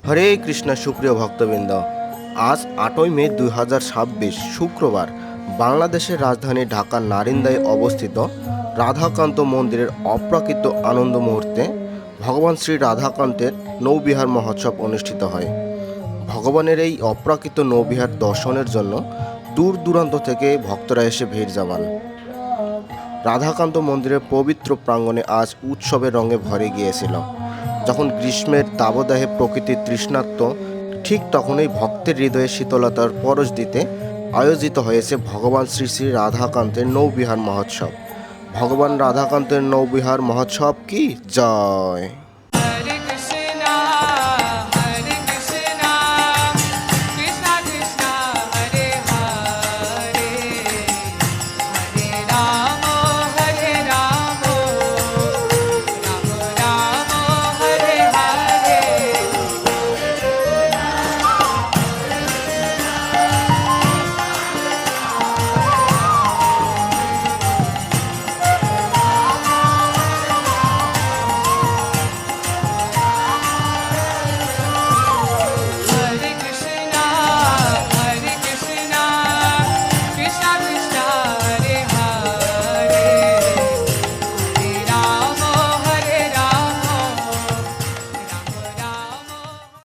হরে কৃষ্ণ সুপ্রিয় ভক্তবৃন্দ, আজ 8ই মে 2026 শুক্রবার বাংলাদেশের রাজধানী ঢাকার নারিন্দায় অবস্থিত রাধাকান্ত মন্দিরের অপ্রাকৃত আনন্দ মুহূর্তে ভগবান শ্রী রাধাকান্তের নৌবিহার মহোৎসব অনুষ্ঠিত হয়। ভগবানের এই অপ্রাকৃত নৌবিহার দর্শনের জন্য দূর দূরান্ত থেকে ভক্তরা এসে ভিড় জমান। রাধাকান্ত মন্দিরের পবিত্র প্রাঙ্গণে আজ উৎসবের রঙে ভরে গিয়েছিল। যখন গ্রীষ্মের দাবদাহে প্রকৃতির তৃষ্ণার্ত, ঠিক তখনই ভক্তের হৃদয়ে শীতলতার পরশ দিতে আয়োজিত হয়েছে ভগবান শ্রী শ্রী রাধাকান্তের নৌবিহার মহোৎসব। ভগবান রাধাকান্তের নৌবিহার মহোৎসব কি জয়।